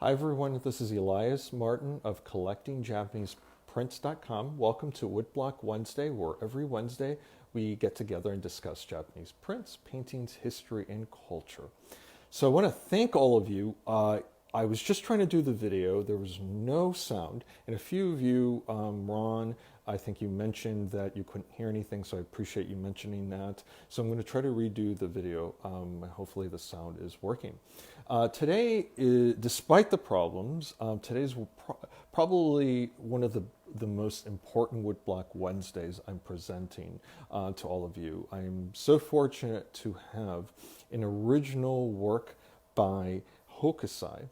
Hi everyone, this is Elias Martin of CollectingJapanesePrints.com. Welcome to Woodblock Wednesday, where every Wednesday we get together and discuss Japanese prints, paintings, history, and culture. So I want to thank all of you. I was just trying to do the video. There was no sound. And a few of you, Ron, I think you mentioned that you couldn't hear anything, so I appreciate you mentioning that. So I'm going to try to redo the video. Hopefully the sound is working. Today, despite the problems, today's probably one of the most important Woodblock Wednesdays I'm presenting to all of you. I am so fortunate to have an original work by Hokusai.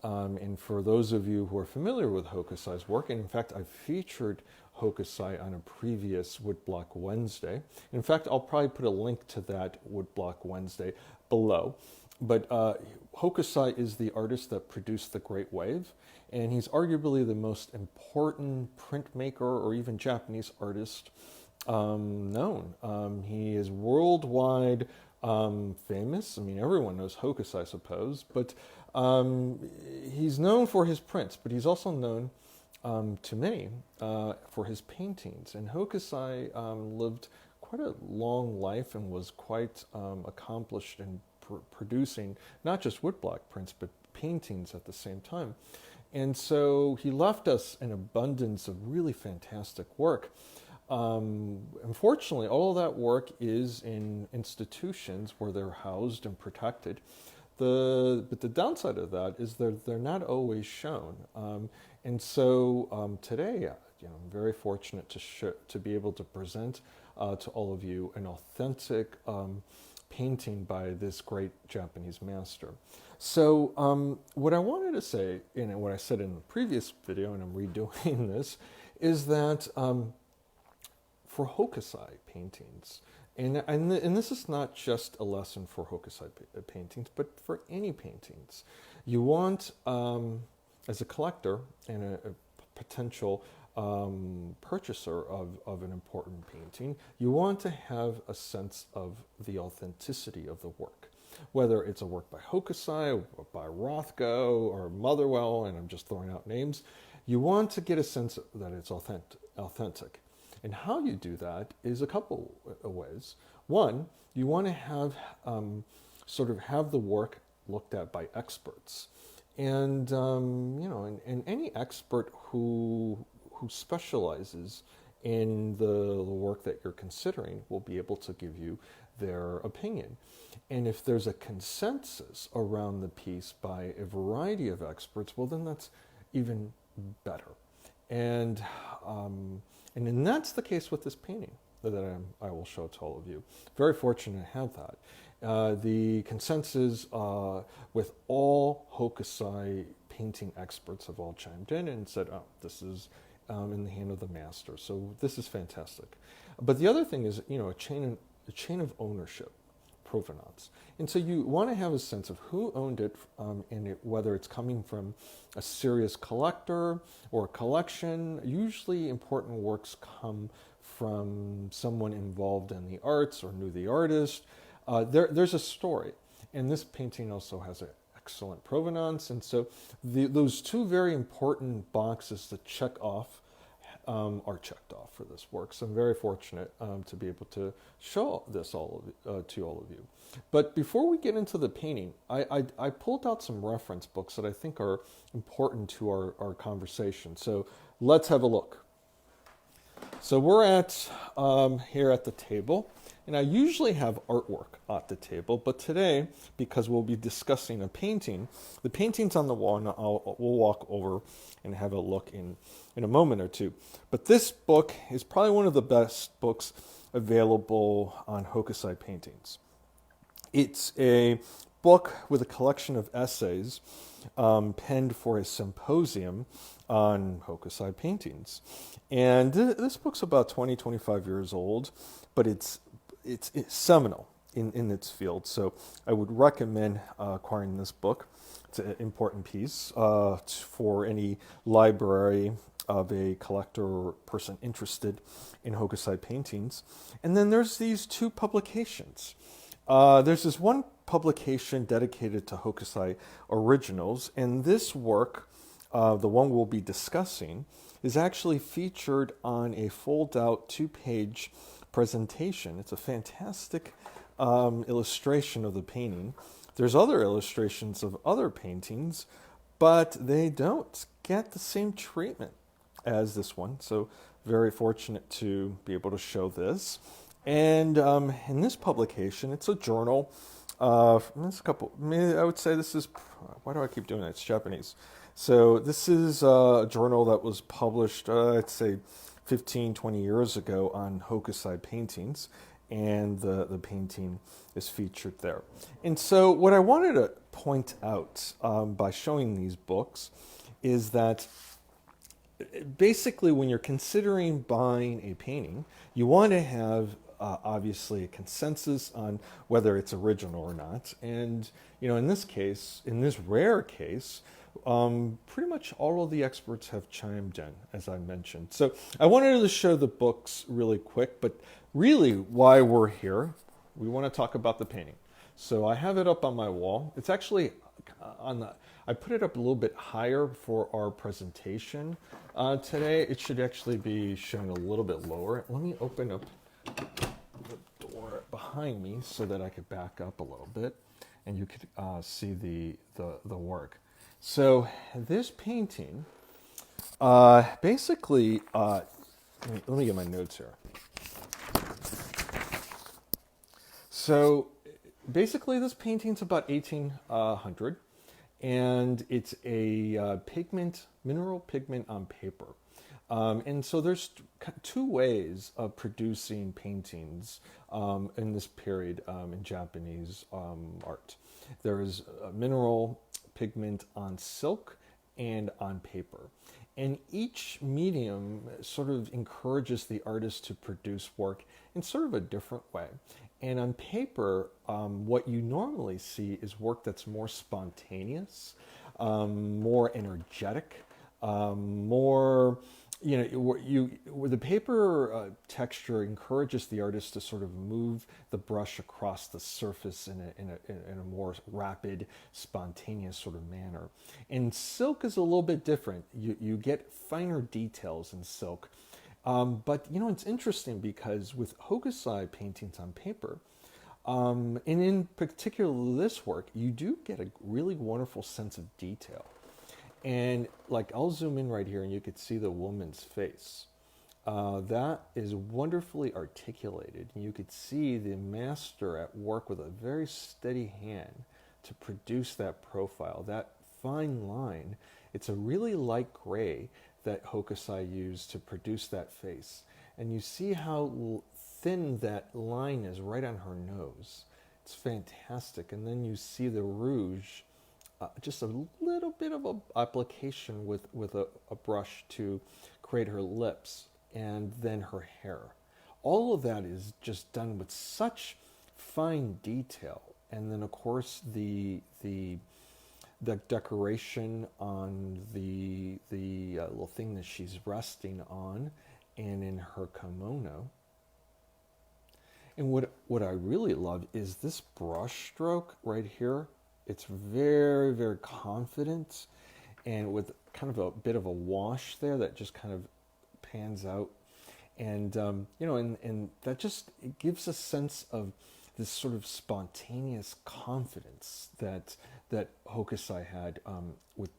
And for those of you who are familiar with Hokusai's work, and in fact, I've featured Hokusai on a previous Woodblock Wednesday. In fact, I'll probably put a link to that Woodblock Wednesday below. But Hokusai is the artist that produced The Great Wave, and he's arguably the most important printmaker or even Japanese artist known. He is worldwide famous. I mean, everyone knows Hokusai, I suppose, but he's known for his prints, but he's also known to many for his paintings. And Hokusai lived quite a long life and was quite accomplished in producing not just woodblock prints, but paintings at the same time. And so he left us an abundance of really fantastic work. Unfortunately, all of that work is in institutions where they're housed and protected. But the downside of that is they're not always shown. And so today, I'm very fortunate to be able to present to all of you an authentic painting by this great Japanese master. So what I wanted to say, and what I said in the previous video, and I'm redoing this, is that for Hokusai paintings, and this is not just a lesson for Hokusai paintings, but for any paintings, you want, as a collector and a potential purchaser of an important painting, you want to have a sense of the authenticity of the work. Whether it's a work by Hokusai, or by Rothko, or Motherwell, and I'm just throwing out names, you want to get a sense that it's authentic. And how you do that is a couple of ways. One, you want to have sort of have the work looked at by experts. And and any expert who specializes in the work that you're considering will be able to give you their opinion. And if there's a consensus around the piece by a variety of experts, well, then that's even better. And that's the case with this painting that I will show to all of you. Very fortunate to have that. The consensus with all Hokusai painting experts have all chimed in and said, oh, this is in the hand of the master. So this is fantastic. But the other thing is, a chain of ownership, provenance. And so you want to have a sense of who owned it, and whether it's coming from a serious collector or a collection. Usually important works come from someone involved in the arts or knew the artist. There's a story. And this painting also has an excellent provenance. And so those two very important boxes to check off are checked off for this work. So I'm very fortunate to be able to show this to all of you. But before we get into the painting, I pulled out some reference books that I think are important to our conversation. So let's have a look. So we're here at the table, and I usually have artwork at the table, but today, because we'll be discussing a painting, the painting's on the wall, and we'll walk over and have a look in a moment or two. But this book is probably one of the best books available on Hokusai paintings. It's a book with a collection of essays penned for a symposium on Hokusai paintings. And this book's about 25 years old, but it's seminal in its field. So I would recommend acquiring this book. It's an important piece for any library of a collector or person interested in Hokusai paintings. And then there's these two publications. There's this one publication dedicated to Hokusai originals, and this work, the one we'll be discussing, is actually featured on a fold-out 2-page presentation. It's a fantastic illustration of the painting. There's other illustrations of other paintings, but they don't get the same treatment as this one. So very fortunate to be able to show this. And in this publication, it's a journal. There's a couple. I would say this is. Why do I keep doing that? It's Japanese. So this is a journal that was published, I'd say, 15, 20 years ago on Hokusai paintings, and the painting is featured there. And so what I wanted to point out by showing these books is that basically when you're considering buying a painting, you want to have obviously a consensus on whether it's original or not. And in this case, in this rare case, pretty much all of the experts have chimed in, as I mentioned. So I wanted to show the books really quick, but really why we're here, we want to talk about the painting. So I have it up on my wall. It's actually I put it up a little bit higher for our presentation today. It should actually be shown a little bit lower. Let me open up the door behind me so that I could back up a little bit and you could see the work. So this painting, basically, let me get my notes here. So basically this painting's about 1800, and it's a mineral pigment on paper. And so there's two ways of producing paintings in this period in Japanese art. There is a mineral pigment on silk and on paper. And each medium sort of encourages the artist to produce work in sort of a different way. And on paper, what you normally see is work that's more spontaneous, more energetic, more, where the paper texture encourages the artist to sort of move the brush across the surface in a more rapid, spontaneous sort of manner. And silk is a little bit different. You get finer details in silk. But it's interesting because with Hokusai paintings on paper, and in particular this work, you do get a really wonderful sense of detail. And like I'll zoom in right here and you could see the woman's face. That is wonderfully articulated. And you could see the master at work with a very steady hand to produce that profile, that fine line. It's a really light gray that Hokusai used to produce that face. And you see how thin that line is right on her nose. It's fantastic. And then you see the rouge, just a little bit of an application with a brush to create her lips, and then her hair. All of that is just done with such fine detail. And then of course the decoration on the little thing that she's resting on, and in her kimono. And what I really love is this brush stroke right here. It's very, very confident, and with kind of a bit of a wash there that just kind of pans out. And and that just, it gives a sense of this sort of spontaneous confidence that Hokusai had with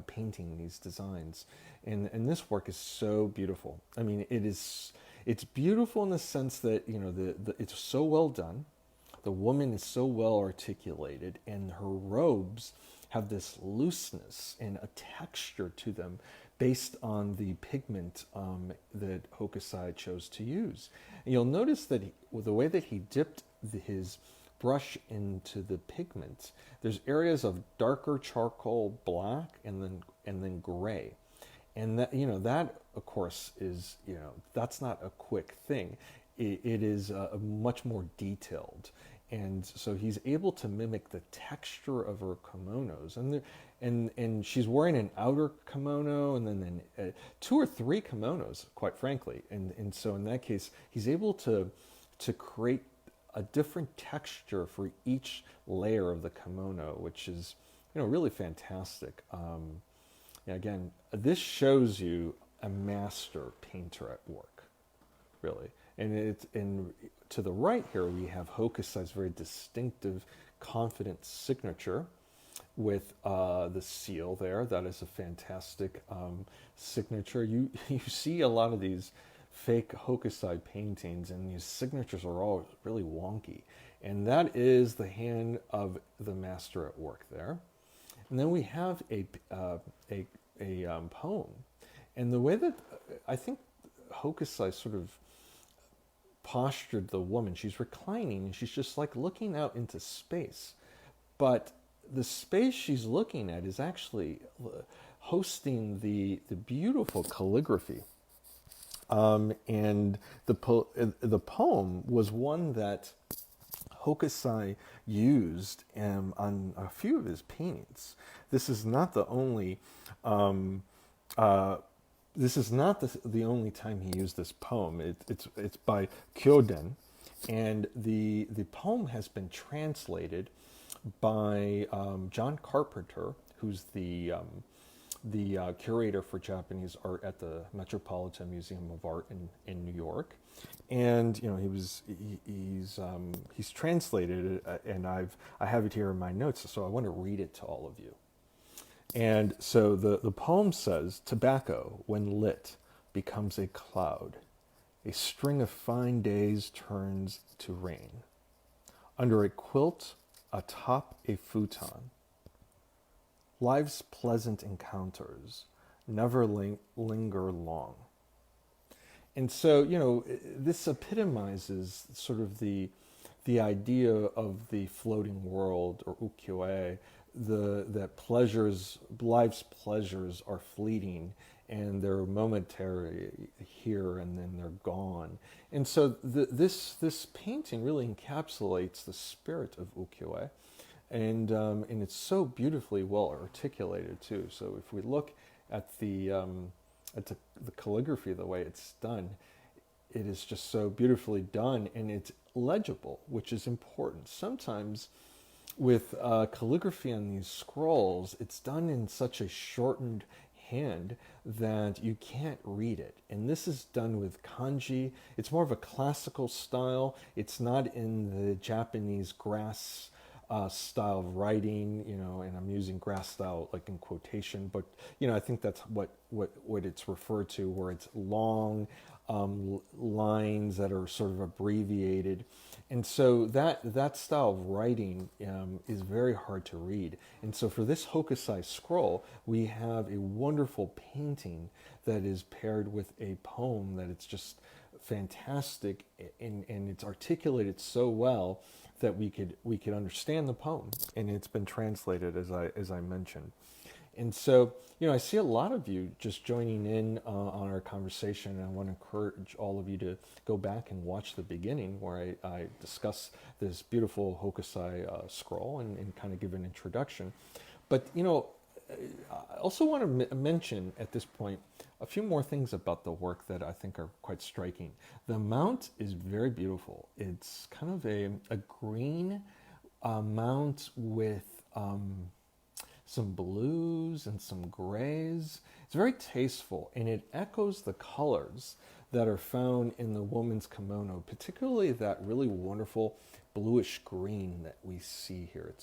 painting these designs. And this work is so beautiful. I mean, it's beautiful in the sense that, it's so well done. The woman is so well articulated, and her robes have this looseness and a texture to them based on the pigment that Hokusai chose to use. And you'll notice that the way that he dipped his brush into the pigment, there's areas of darker charcoal black and then gray. And that, that of course is, that's not a quick thing. It is much more detailed. And so he's able to mimic the texture of her kimonos. And she's wearing an outer kimono, and then 2 or 3 kimonos, quite frankly. And so in that case, he's able to create a different texture for each layer of the kimono, which is, really fantastic. Yeah, again, this shows you a master painter at work, really. And to the right here, we have Hokusai's very distinctive, confident signature with the seal there. That is a fantastic signature. You see a lot of these fake Hokusai paintings, and these signatures are all really wonky. And that is the hand of the master at work there. And then we have a poem. And the way that I think Hokusai sort of postured the woman, she's reclining and she's just like looking out into space. But the space she's looking at is actually hosting the beautiful calligraphy. And the poem was one that Hokusai used on a few of his paintings. This is not the only the only time he used this poem. It's by Kyoden, and the poem has been translated by John Carpenter, who's the curator for Japanese art at the Metropolitan Museum of Art in New York. And he's translated it, and I have it here in my notes, so I want to read it to all of you. And so the poem says, "Tobacco, when lit, becomes a cloud. A string of fine days turns to rain. Under a quilt, atop a futon. Life's pleasant encounters never linger long." And so, this epitomizes sort of the idea of the floating world, or ukiyo-e, that life's pleasures are fleeting, and they're momentary here and then they're gone. And so this painting really encapsulates the spirit of ukiyo-e, and it's so beautifully well articulated too. So if we look at the calligraphy, the way it's done, it is just so beautifully done, and it's legible, which is important. Sometimes with calligraphy on these scrolls, it's done in such a shortened hand that you can't read it. And this is done with kanji. It's more of a classical style. It's not in the Japanese grass style of writing, and I'm using grass style like in quotation, but I think that's what it's referred to, where it's long lines that are sort of abbreviated. And so that style of writing is very hard to read. And so for this Hokusai scroll, we have a wonderful painting that is paired with a poem that it's just fantastic, and it's articulated so well that we could understand the poem, and it's been translated as I mentioned. And so, I see a lot of you just joining in on our conversation, and I want to encourage all of you to go back and watch the beginning where I discuss this beautiful Hokusai scroll and kind of give an introduction. But, I also want to mention at this point a few more things about the work that I think are quite striking. The mount is very beautiful. It's kind of a green mount with some blues and some grays. It's very tasteful, and it echoes the colors that are found in the woman's kimono, particularly that really wonderful bluish green that we see here.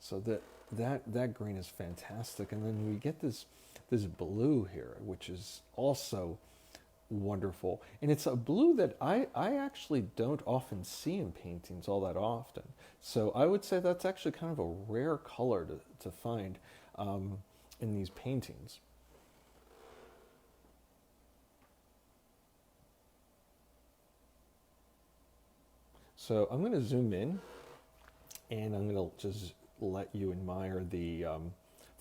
So that green is fantastic, and then we get this blue here, which is also wonderful. And it's a blue that I actually don't often see in paintings all that often. So I would say that's actually kind of a rare color to find in these paintings. So I'm going to zoom in, and I'm going to just let you admire the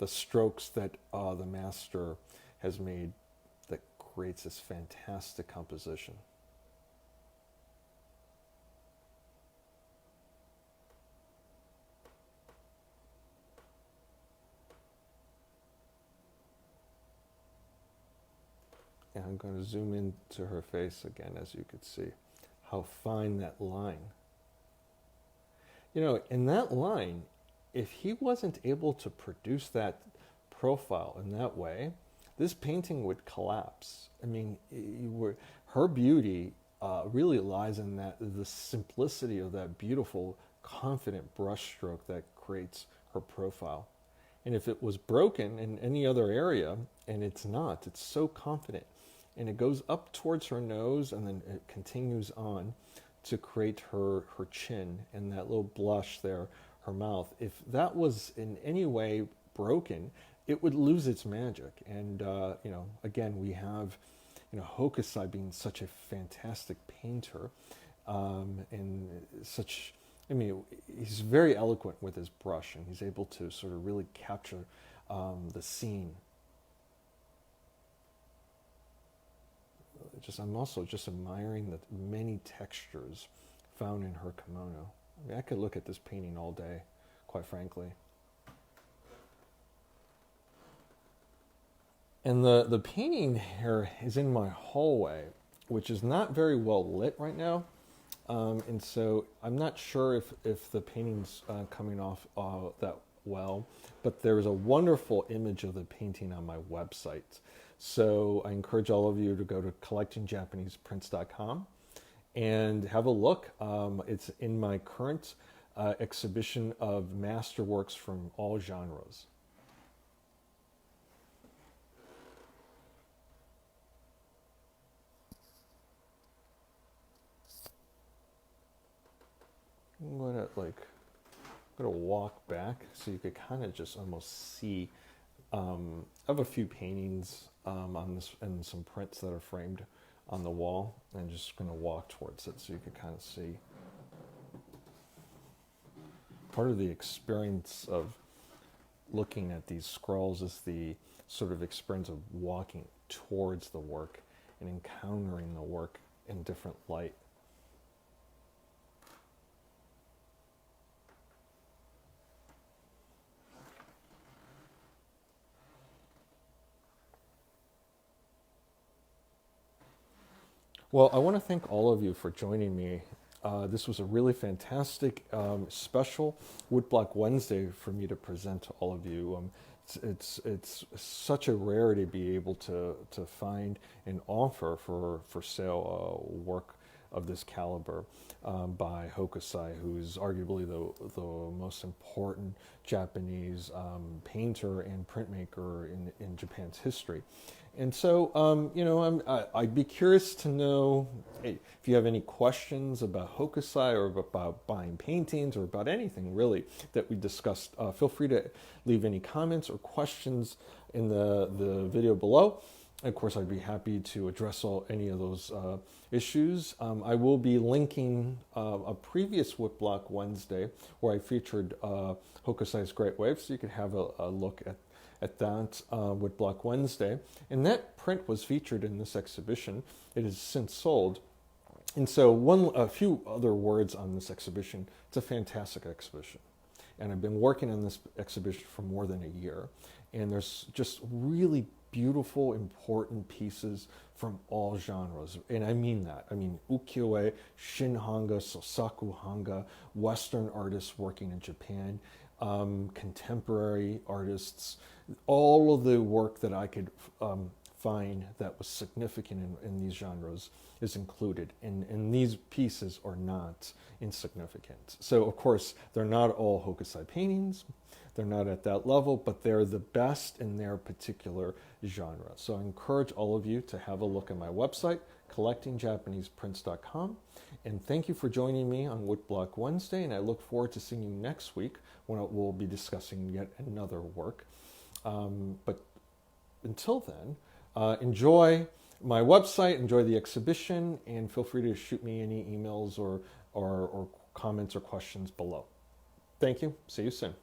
strokes that the master has made that creates this fantastic composition. And I'm going to zoom into her face again, as you could see how fine that line In that line, if he wasn't able to produce that profile in that way, this painting would collapse. I mean, her beauty really lies in the simplicity of that beautiful, confident brushstroke that creates her profile. And if it was broken in any other area, and it's not, it's so confident, and it goes up towards her nose and then it continues on to create her chin and that little blush there, her mouth. If that was in any way broken, it would lose its magic. And again, we have Hokusai being such a fantastic painter, and such. I mean, he's very eloquent with his brush, and he's able to sort of really capture the scene. I'm also just admiring the many textures found in her kimono. I mean, I could look at this painting all day, quite frankly. And the painting here is in my hallway, which is not very well lit right now. And so I'm not sure if the painting's coming off that well, but there's a wonderful image of the painting on my website. So I encourage all of you to go to collectingjapaneseprints.com and have a look. It's in my current exhibition of masterworks from all genres. I'm gonna walk back so you could kind of just almost see. I have a few paintings on this and some prints that are framed on the wall. I'm just gonna walk towards it so you can kind of see. Part of the experience of looking at these scrolls is the sort of experience of walking towards the work and encountering the work in different light. Well, I want to thank all of you for joining me. This was a really fantastic special Woodblock Wednesday for me to present to all of you. It's such a rarity to be able to find and offer for sale work of this caliber by Hokusai, who's arguably the most important Japanese painter and printmaker in Japan's history. And so, I'd be curious to know if you have any questions about Hokusai or about buying paintings or about anything really that we discussed. Feel free to leave any comments or questions in the video below. Of course, I'd be happy to address any of those issues. I will be linking a previous Woodblock Wednesday where I featured Hokusai's Great Wave, so you could have a look at that Woodblock Wednesday. And that print was featured in this exhibition. It is since sold. And so a few other words on this exhibition. It's a fantastic exhibition. And I've been working on this exhibition for more than a year. And there's just really beautiful, important pieces from all genres. And I mean that. I mean ukiyo-e, shin-hanga, sosaku-hanga, Western artists working in Japan, contemporary artists, all of the work that I could find that was significant in these genres is included. And these pieces are not insignificant. So, of course, they're not all Hokusai paintings. They're not at that level, but they're the best in their particular genre. So I encourage all of you to have a look at my website, collectingjapaneseprints.com. And thank you for joining me on Woodblock Wednesday, and I look forward to seeing you next week when we'll be discussing yet another work. But until then, enjoy my website, enjoy the exhibition, and feel free to shoot me any emails or comments or questions below. Thank you. See you soon.